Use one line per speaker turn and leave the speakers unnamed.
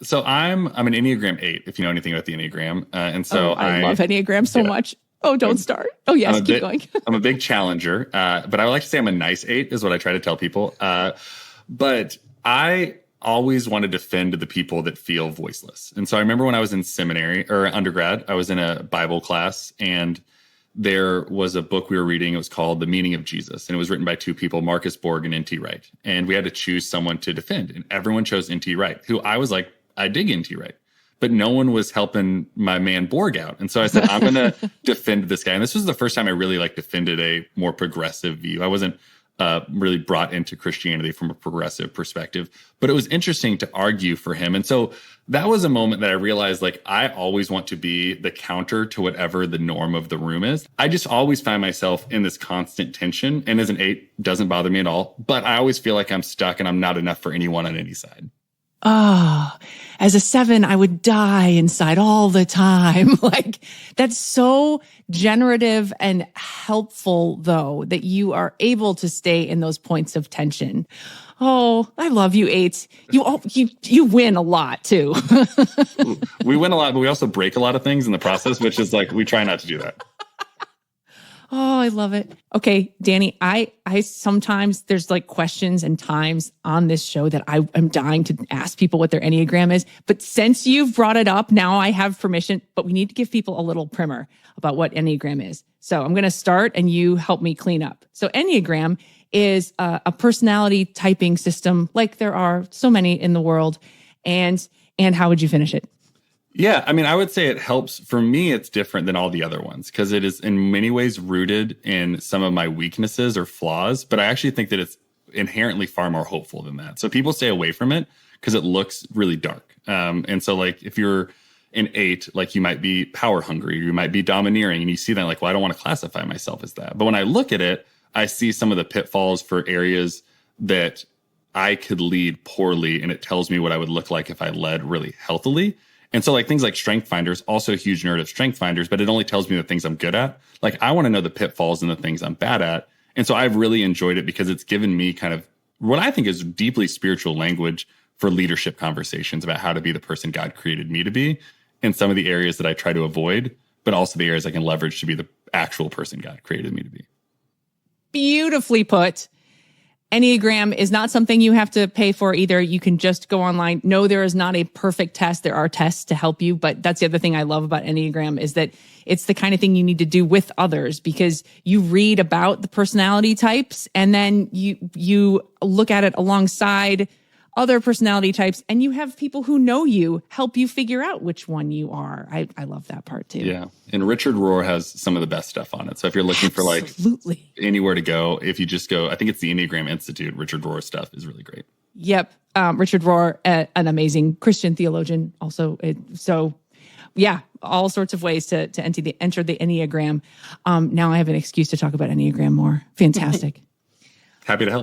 So I'm an Enneagram 8, if you know anything about the Enneagram. And so
I love Enneagram so much. Oh, don't start. Oh, yes, keep going.
I'm a big challenger, but I would like to say I'm a nice 8 is what I try to tell people. But I always want to defend the people that feel voiceless. And so I remember when I was in seminary or undergrad, I was in a Bible class, and there was a book we were reading. It was called The Meaning of Jesus. And it was written by two people, Marcus Borg and N.T. Wright. And we had to choose someone to defend. And everyone chose N.T. Wright, who I was like, I dig N.T. Wright. But no one was helping my man Borg out. And so I said, I'm going to defend this guy. And this was the first time I really defended a more progressive view. I wasn't really brought into Christianity from a progressive perspective, but it was interesting to argue for him. And so that was a moment that I realized, I always want to be the counter to whatever the norm of the room is. I just always find myself in this constant tension. And as an 8, doesn't bother me at all. But I always feel like I'm stuck and I'm not enough for anyone on any side.
Oh, as a 7, I would die inside all the time. That's so generative and helpful, though, that you are able to stay in those points of tension. Oh, I love you, 8s. You win a lot, too.
We win a lot, but we also break a lot of things in the process, which is we try not to do that.
Oh, I love it. Okay, Danny, I sometimes there's questions and times on this show that I am dying to ask people what their Enneagram is. But since you've brought it up, now I have permission, but we need to give people a little primer about what Enneagram is. So I'm going to start and you help me clean up. So Enneagram is a personality typing system, like there are so many in the world. And how would you finish it?
Yeah, I would say it helps. For me, it's different than all the other ones because it is in many ways rooted in some of my weaknesses or flaws, but I actually think that it's inherently far more hopeful than that. So people stay away from it because it looks really dark. And so if you're an 8, you might be power hungry, you might be domineering, and you see that well, I don't want to classify myself as that. But when I look at it, I see some of the pitfalls for areas that I could lead poorly, and it tells me what I would look like if I led really healthily. And so things like Strength Finders, also a huge nerd of Strength Finders, but it only tells me the things I'm good at. I want to know the pitfalls and the things I'm bad at. And so I've really enjoyed it because it's given me kind of what I think is deeply spiritual language for leadership conversations about how to be the person God created me to be in some of the areas that I try to avoid, but also the areas I can leverage to be the actual person God created me to be.
Beautifully put. Enneagram is not something you have to pay for either. You can just go online. No, there is not a perfect test. There are tests to help you, but that's the other thing I love about Enneagram is that it's the kind of thing you need to do with others because you read about the personality types and then you look at it alongside other personality types and you have people who know you help you figure out which one you are. I love that part too.
Yeah. And Richard Rohr has some of the best stuff on it. So if you're looking for anywhere to go, if you just go, I think it's the Enneagram Institute, Richard Rohr stuff is really great.
Yep. Richard Rohr, an amazing Christian theologian also. All sorts of ways to enter the Enneagram. Now I have an excuse to talk about Enneagram more. Fantastic.
Happy to help.